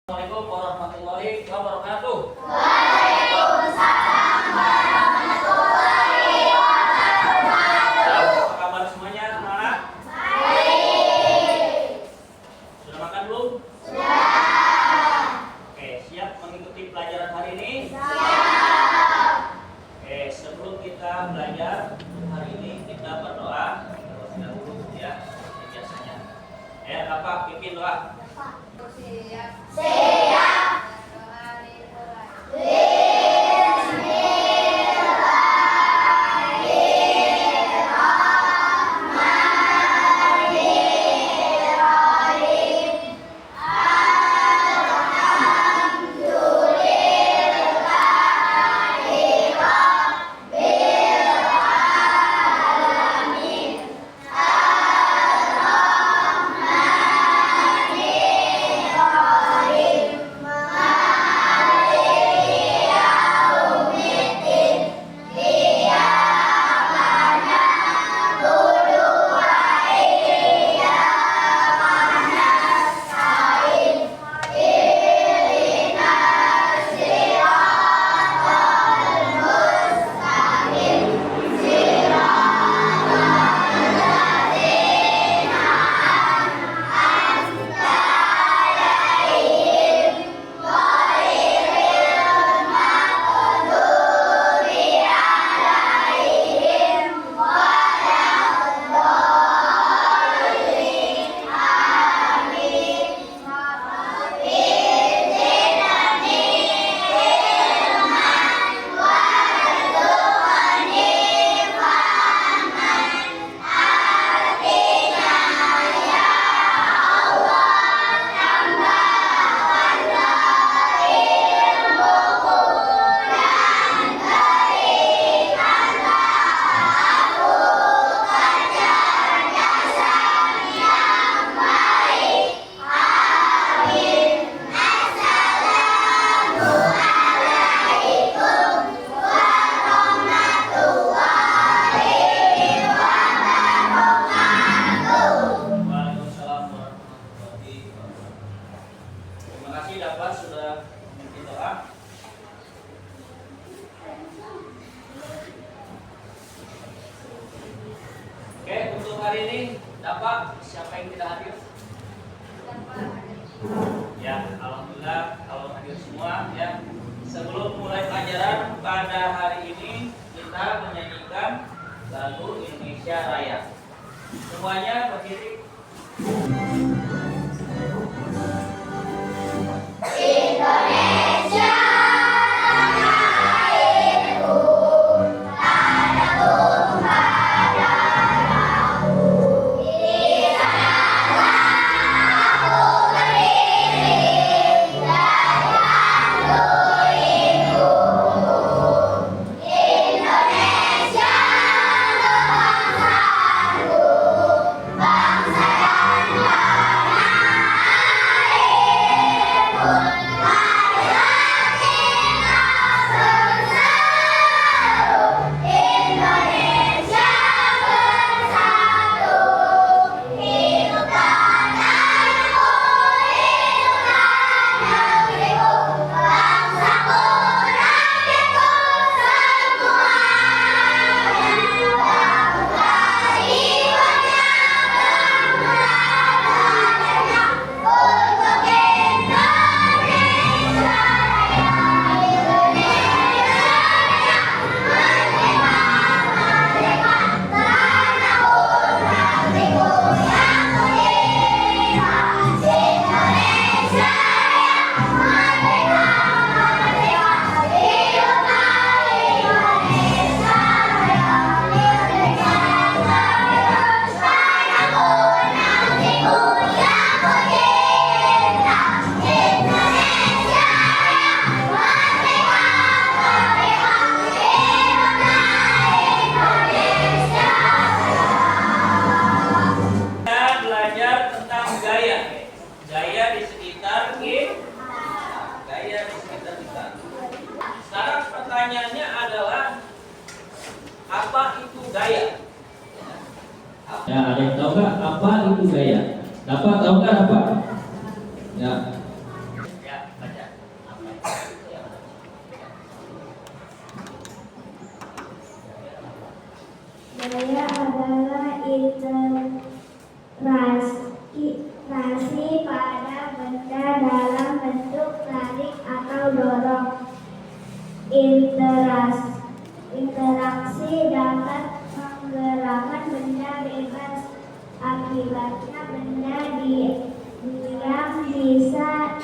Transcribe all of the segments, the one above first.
Assalamualaikum warahmatullahi wabarakatuh. Waalaikumsalam warahmatullahi wabarakatuh. Apa kabar semuanya, anak-anak? Baik. Sudah makan belum? Sudah. Oke, siap mengikuti pelajaran hari ini? Siap. Oke, sebelum kita belajar hari ini, kita berdoa terlebih dahulu ya, seperti biasanya. Apa pimpin doa? Siap. Waalaikumsalam warahmatullahi wabarakatuh. Terima kasih dapat sudah memimpin doa. Oke, untuk hari ini dapat siapa yang tidak hadir? Ya, alhamdulillah kalau hadir semua ya. Sebelum mulai pelajaran pada hari ini kita menyanyikan lagu Indonesia Raya. Semuanya berdiri. Indonesia tanah airku, tanah tumpah darahku. Di sanalah aku berdiri dan mengakui Indonesia kebangsaanku, bangsa dan gaya. Ya, ada yang tahu nggak apa itu gaya? Dapat tahu nggak apa? Ya. Ya, Interaksi dapat menggerakkan benda bebas. Akibatnya benda diam bisa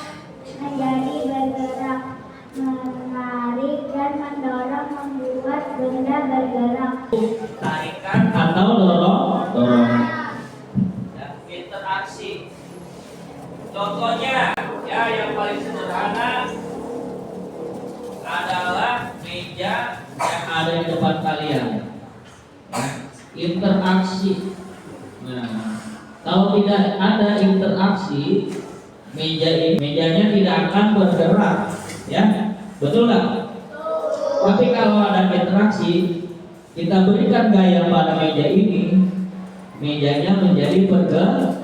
menjadi bergerak, menarik dan mendorong membuat benda bergerak. Tarikan Atau dorongan. ya, interaksi. Contohnya ya yang paling sederhana adalah meja Yang ada di depan kalian. Ya, interaksi. Nah, kalau tidak ada interaksi, mejanya tidak akan bergerak, ya, betul nggak? Tapi kalau ada interaksi, kita berikan gaya pada meja ini, mejanya menjadi bergerak.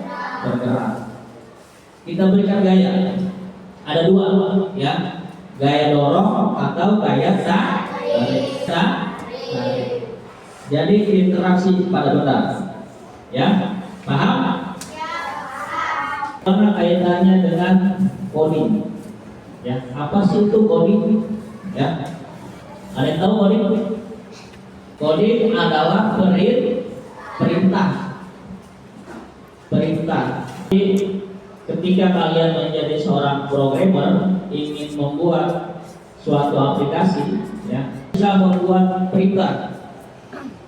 Kita berikan gaya, ada dua, ya, gaya dorong atau gaya tarik. Jadi interaksi pada benda, ya, paham? Mana kaitannya dengan coding? Ya, apa sih itu coding? Ya, ada yang tahu coding? Coding adalah perintah. Jadi, ketika kalian menjadi seorang programmer ingin membuat suatu aplikasi, ya, bisa membuat perintah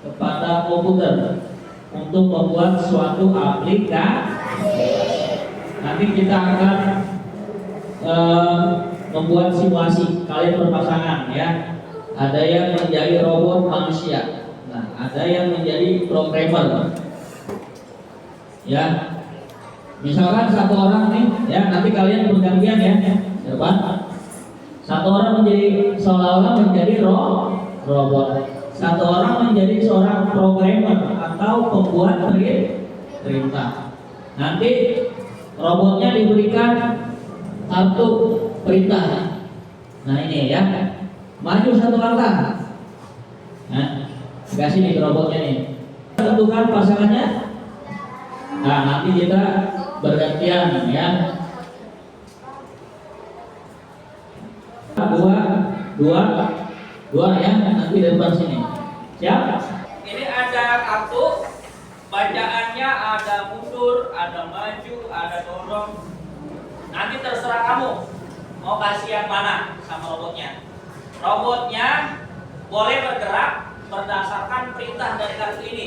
kepada komputer untuk membuat suatu aplikasi. Nanti kita akan membuat simulasi kalian berpasangan, ya. Ada yang menjadi robot manusia, nah, ada yang menjadi programmer, ya. Misalkan satu orang nih, ya, nanti kalian bergantian ya, depan. Satu orang menjadi seolah-olah menjadi robot. Satu orang menjadi seorang programmer atau pembuat perintah. Nanti robotnya diberikan satu perintah. Nah ini ya, maju satu langkah. Nah, kasih nih robotnya nih. Tentukan pasangannya. Nah nanti kita bergantian ya. Dua ya, nanti depan sini. Siap? ini ada kartu, bacaannya ada mundur, ada maju, ada dorong. Nanti terserah kamu mau kasih yang mana sama robotnya. Robotnya boleh bergerak berdasarkan perintah dari kartu ini.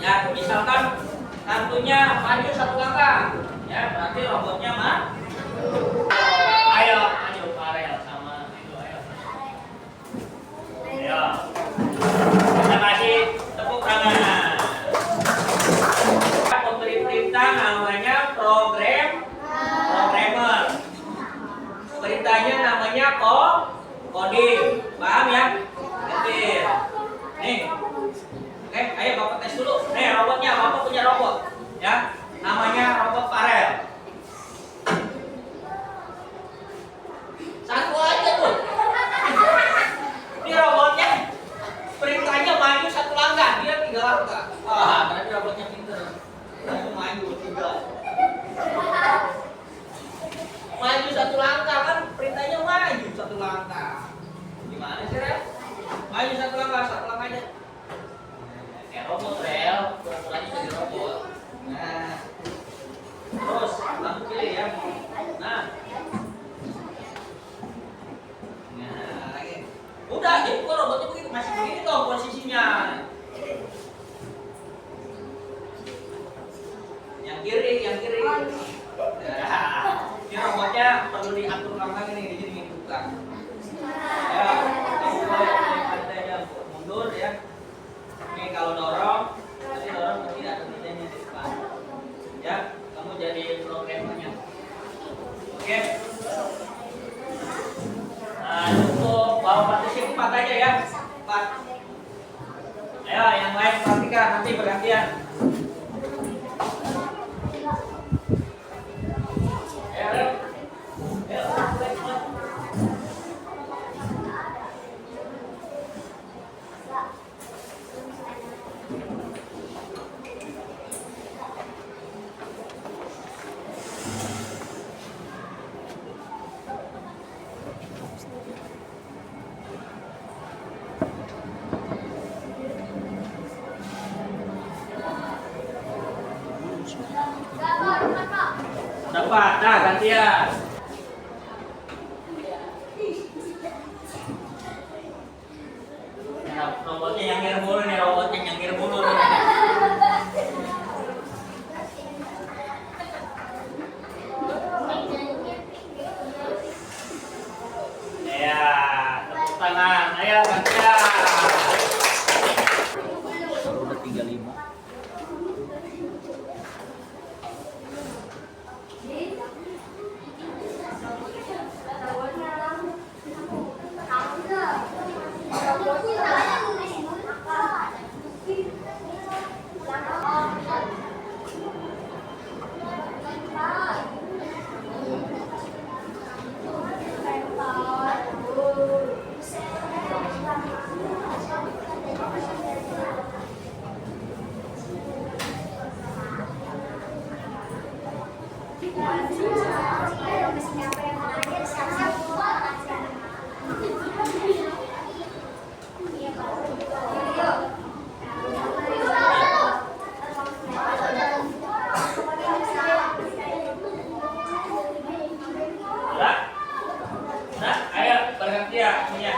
Ya, misalkan kartunya maju satu langkah, ya berarti robotnya ayo maju parel sama itu ayo. Kita kasih tepuk tangan. Pemberi perintah namanya programmer. Perintahnya namanya coding. Paham ya? Ketik. Nih. Oke, ayo Bapak tes dulu. Nih robotnya, Bapak punya robot. Ya, namanya robot parel. Satu aja tuh. Ini robotnya perintahnya maju satu langkah, dia 3 langkah. Wah, berarti robotnya pinter. Langsung maju 3. Maju satu langkah kan perintahnya maju satu langkah. Gimana sih, Rel? Maju satu langkah aja. Kayak robot, Rel. Pura-puranya jadi robot. Nah. Terus, langsung pilih ya. Nah, lagi. Udah, jadi kok robotnya begitu masih begini dong posisinya. Yang kiri. Ya. Ini robotnya perlu diaturkan lagi nih, jadi buka. Ya, kamu boleh ada mundur ya. Ini kalau dorong, nanti dorong tidak ada bedanya di depan. Ya, kamu jadi programmernya. Oke. Nah, cukup bawa partisi 4 aja ya. 4. Ayo, yang lain perhatikan nanti bergantian. Ayo. cepat. Nah, gantian. Nah, robotnya nyengir mulu nih, robotnya nyengir mulu nih. Ya, tepuk tangan. Ayo gantian. Udah 35. Udah? Udah? Ayo bergantian semuanya.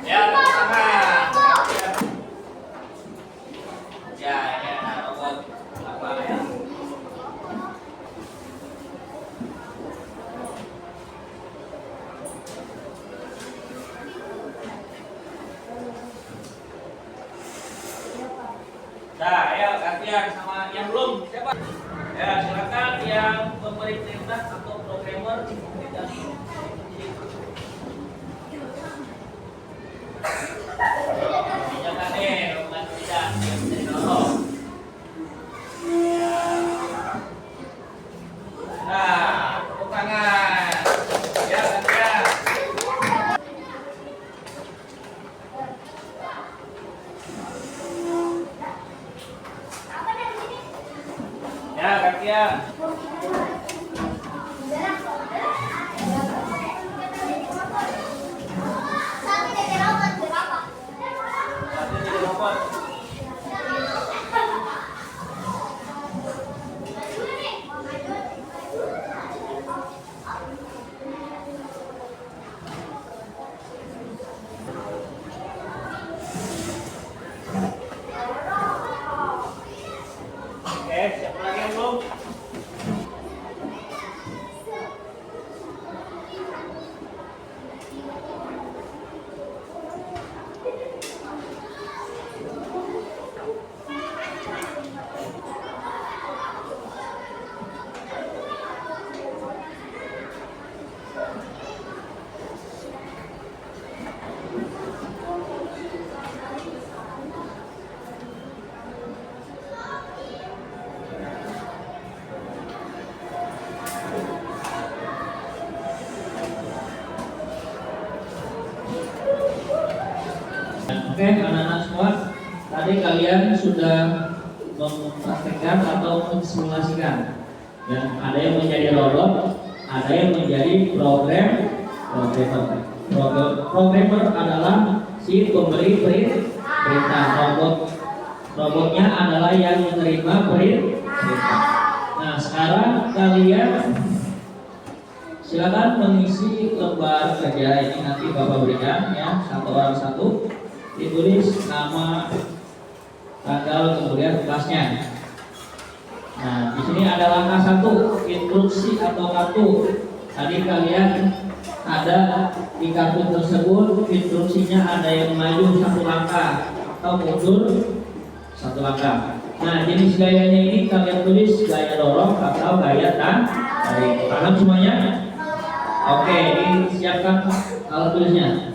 Ya, tepuk tangan. Ya, ini ada robot apa ya? Nah, ayo gantian sama yang belum. Siapa? Ya, silakan yang memberi perintah atau programmer. Jangan deh, bukan tidak. Dorong. Nah, tepuk tangan. Ya, gantian. Ya, gantian. Satu jadi robot. Oke, siapa lagi yang belum? Oke, anak-anak semua, tadi kalian sudah mempraktekkan atau mensimulasikan. Ya, ada yang menjadi robot, ada yang menjadi programmer. Programmer adalah si pemberi perintah. Robotnya adalah yang menerima perintah. Nah, sekarang kalian silakan mengisi lembar kerja ini, nanti Bapak berikan ya, satu orang satu. Ditulis nama, tanggal, kemudian kelasnya. Nah, di sini ada langkah 1, instruksi atau kartu. Tadi kalian ada di kartu tersebut instruksinya, ada yang maju 1 langkah atau mundur 1 langkah. Nah, jenis gayanya ini kalian tulis gaya dorong atau gaya tarik. Paham semuanya? Oke, disiapkan alat tulisnya.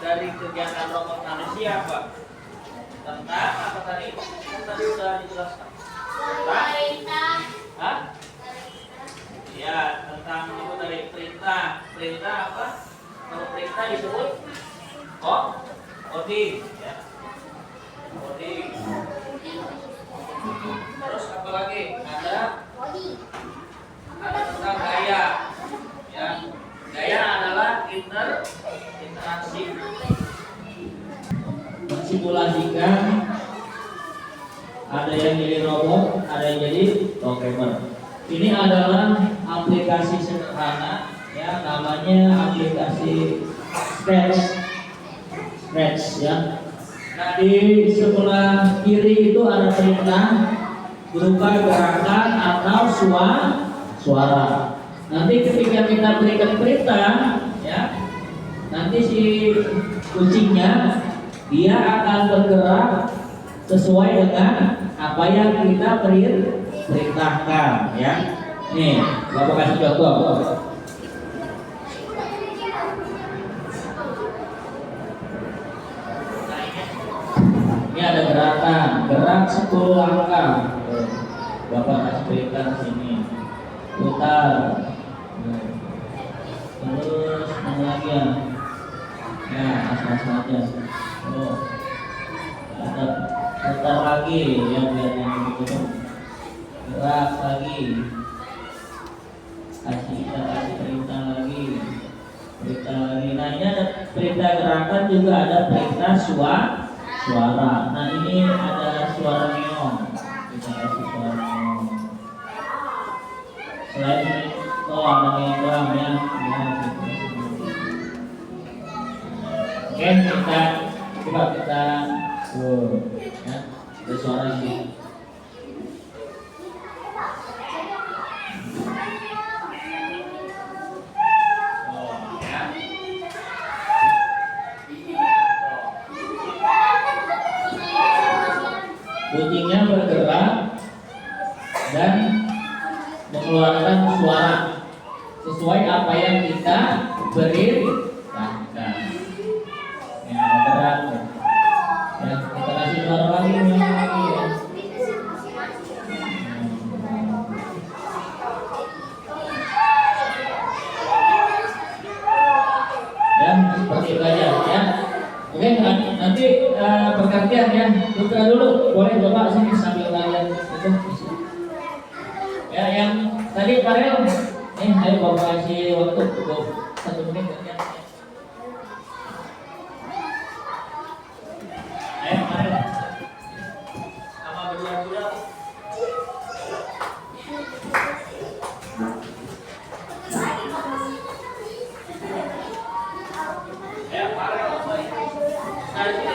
dari kegiatan rokok manusia apa? Tentang apa tadi? Kan tadi udah dijelaskan. Perintah. Hah? Ya, tentang itu dari perintah. Perintah apa? Kalau perintah disebut coding, ya. Coding. Terus apa lagi? Ada tentang gaya. Ya. Gaya adalah interaksi. Mensimulasikan ada yang jadi robot, ada yang jadi programmer. Ini adalah aplikasi sederhana, ya, namanya aplikasi Scratch, ya. Nah, di sebelah kiri itu ada perintah berupa gerakan atau suara. Nanti ketika kita berikan perintah, ya, nanti si kucingnya dia akan bergerak sesuai dengan apa yang kita perintahkan, ya. Nih, Bapak kasih contoh. Ini ada gerakan, gerak 10 langkah. Bapak kasih perintah di sini. Putar. Terus mana lagi ya? Ya, asal-asal aja. Oh. Ada putar lagi yang biar yang begitu. Gerak lagi. Kita kasih perintah lagi. Perintah lagi. Nah, ini ada perintah gerakan, juga ada perintah suara. Nah, ini ada suara meong. Kita kasih suara meong. Selain itu ada meong doang, ya. Oke, kita coba kita ya, ada suara ini. Kucingnya bergerak dan mengeluarkan suara sesuai apa yang kita perintahkan. Ya, gerak. Ya, kita kasih suara lagi, ya. Ya, seperti itu aja, ya. Oke, nanti pergantian, ya. Buka dulu, boleh coba sini sambil kalian itu. Ya, yang tadi Farel, nih, ayo Bapak kasih waktu 1 menit gantian. Ayo Farel, sama berdua. Ya, Farel. Dari sini.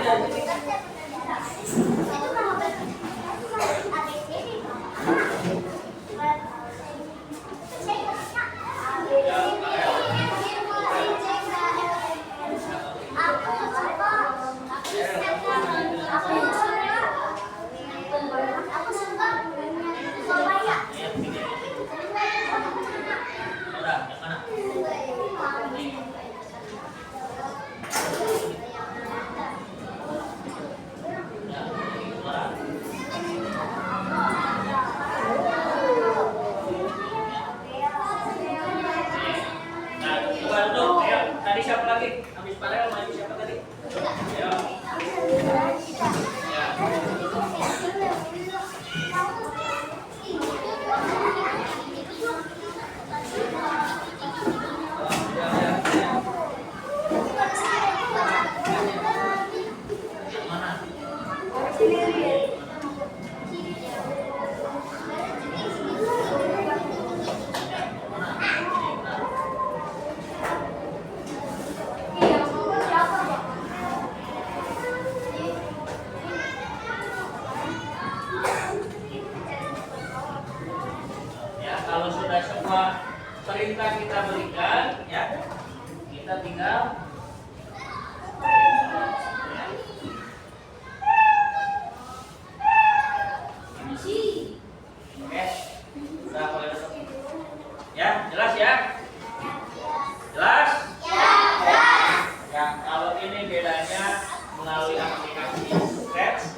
melalui aplikasi Scratch.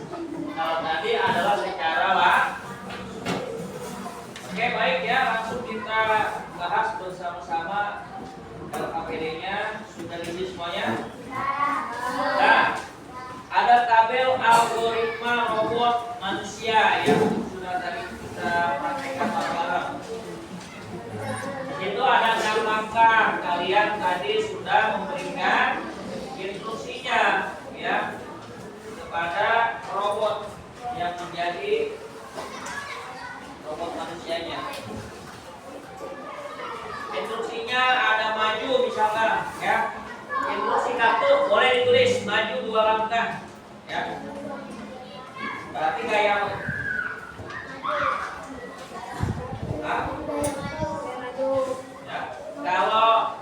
Kalau tadi adalah secara lah. Oke, baik ya, langsung kita bahas bersama-sama. KPD-nya sudah diisi semuanya. Nah, ada tabel algoritma robot manusia yang sudah tadi kita praktekkan bareng-bareng. Itu ada 6 langkah. Kalian tadi sudah memberikan instruksinya ya kepada robot yang menjadi robot manusianya. Instruksinya ada maju misalkan ya. Instruksi kartu boleh ditulis maju 2 langkah ya. Berarti gaya nah, ya. Kalau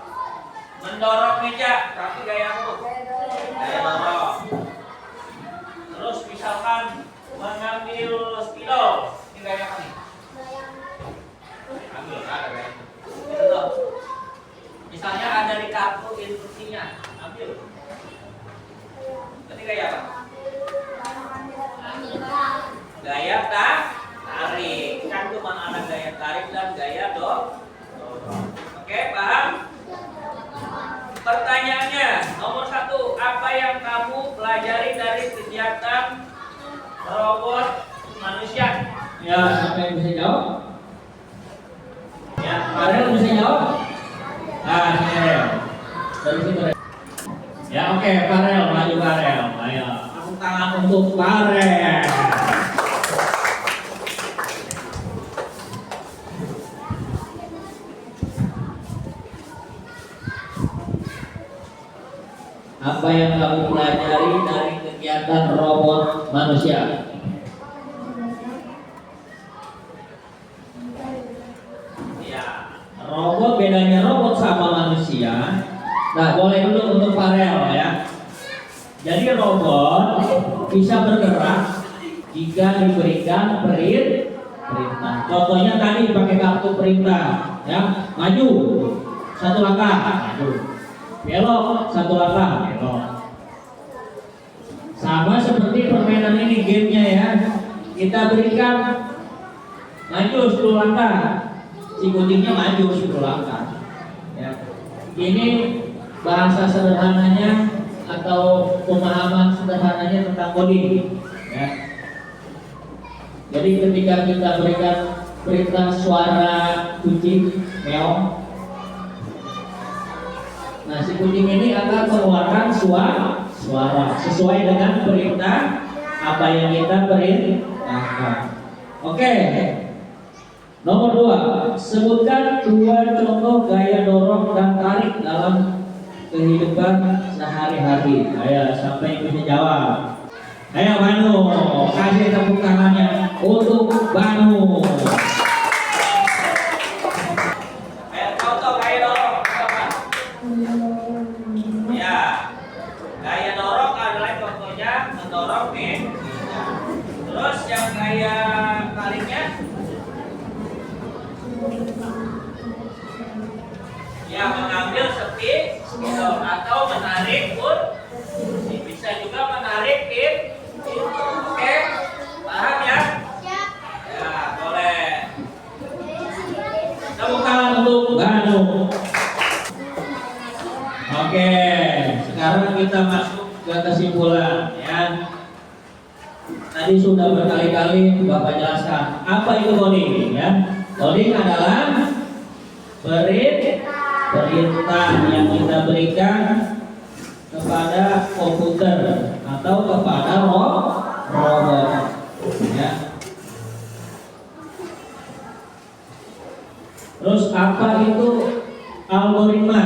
mendorong meja berarti gaya dorong. Terus misalkan mengambil spidol ini gaya apa nih? Ambil ada gaya. Itu misalnya ada di kartu instruksinya, ambil. Berarti gaya apa? Gaya tarik. Kan cuma ada gaya tarik dan gaya dorong. Oke, paham? Pertanyaannya nomor 1, apa yang kamu pelajari dari kegiatan robot manusia? Ya, siapa yang bisa jawab? Ya, Farel bisa jawab? Ah, Farel. Dari situ. Ya, oke, Farel, maju Farel. Ayo, tepuk tangan untuk Farel. Apa yang kamu pelajari dari kegiatan robot manusia? Ya, robot bedanya robot sama manusia. Nah, boleh dulu untuk Farel ya. Jadi robot bisa bergerak jika diberikan perintah. Contohnya tadi pakai kartu perintah, ya, maju 1 langkah, maju. Belok 1 langkah, belok. Sama seperti permainan ini gamenya ya. Kita berikan maju 10 langkah, si kucingnya maju 10 langkah. Ya. Ini bahasa sederhananya atau pemahaman sederhananya tentang coding. Ya. Jadi ketika kita berikan perintah suara kucing meong, nah, si kucing ini akan mengeluarkan suara sesuai dengan perintah apa yang kita perintahkan. Oke. Nomor 2, sebutkan 2 contoh gaya dorong dan tarik dalam kehidupan sehari-hari. Ayo, siapa yang bisa jawab? Ayo Banu, kasih tepuk tangannya untuk Banu. Mendorong nih. Terus yang gaya tariknya ya mengambil spidol atau menarik pun bisa juga menarik pin. Oke, paham ya? Ya, boleh. Tepuk tangan untuk Banu. Oke, sekarang kita masuk ke kesimpulan ya. Tadi sudah berkali-kali Bapak jelaskan apa itu coding ya. Coding adalah perintah yang kita berikan kepada komputer atau kepada robot ya. Terus apa itu algoritma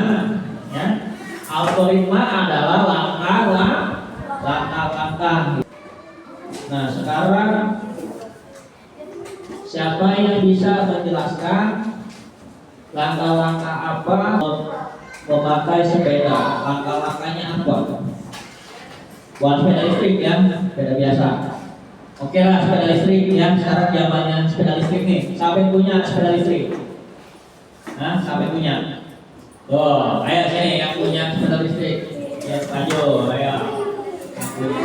ya? Algoritma adalah langkah-langkah. Nah, sekarang siapa yang bisa menjelaskan langkah-langkah apa memakai sepeda? Langkah-langkahnya apa? Buat sepeda listrik ya, sepeda biasa. Oke lah, sepeda listrik ya. Sekarang zamannya sepeda listrik nih. Siapa yang punya sepeda listrik? Nah, siapa yang punya? Oh, ayo sini yang punya sepeda listrik. Ya, maju, ayo. Yang punya.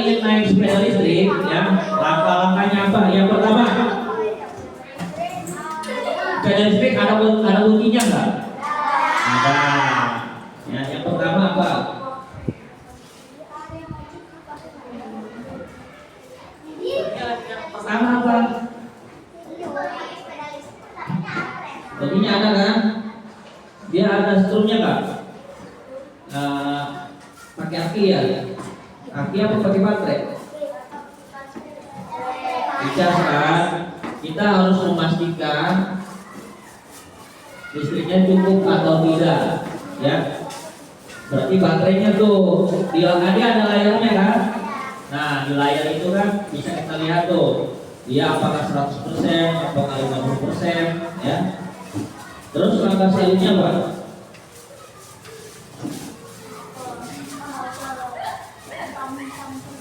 ingin naik sepeda listrik, ya, langkah-langkahnya apa? Yang pertama, sepeda listrik ada buktinya nggak? Ada. Ya, yang pertama apa? Yang pertama apa? Buktinya ada kan? Dia ada strumnya nggak? Pakai aki ya? Aki apa pakai baterai? Dicas kan? Kita harus memastikan listriknya cukup atau tidak, ya. Berarti baterainya tuh di tadi ada layarnya kan? Nah, di layar itu kan bisa kita lihat tuh dia apakah 100%, apakah 50%, ya. Terus langkah selanjutnya apa?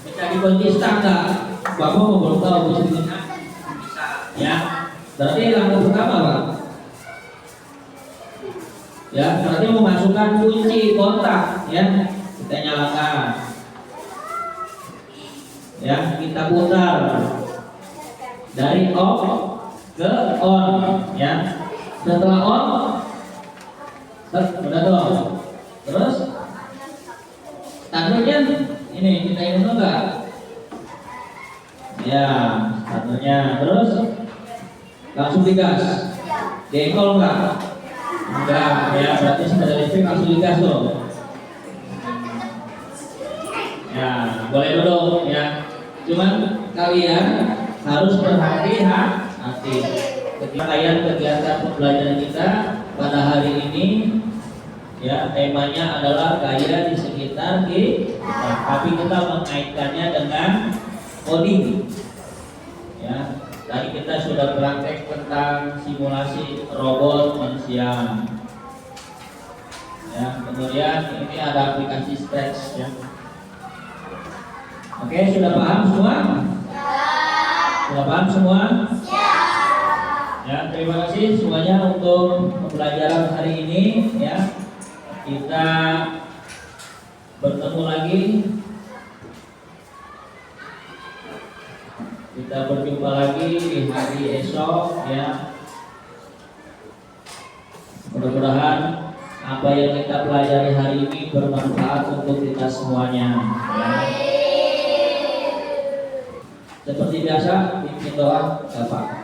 Bisa dikunci stang nggak? Bapak mau belum tahu listriknya? Bisa, ya. Berarti langkah pertama apa? Ya, berarti memasukkan kunci kontak, ya. Kita nyalakan. Ya, kita putar dari off ke on, ya. Setelah on, udah tuh. Terus starternya ini kita ingin enggak? Ya, starternya. Terus langsung digas. Dengkol enggak? Enggak, ya berarti sepeda listrik langsung digas tuh. Ya, boleh dulu ya. Cuman kalian harus berhati-hati ketika kalian kegiatan pembelajaran kita pada hari ini, ya temanya adalah gaya di sekitar kita, tapi kita mengaitkannya dengan coding. Ya, tadi kita sudah praktek tentang simulasi robot manusia. Ya, kemudian ini ada aplikasi Scratch, ya. Oke, sudah paham semua? Sudah paham semua? Ya, terima kasih semuanya untuk pembelajaran hari ini, ya. Kita bertemu lagi. Kita berjumpa lagi di hari esok, ya. Mudah-mudahan apa yang kita pelajari hari ini bermanfaat untuk kita semuanya, ya. Seperti biasa, pimpin doa Bapak.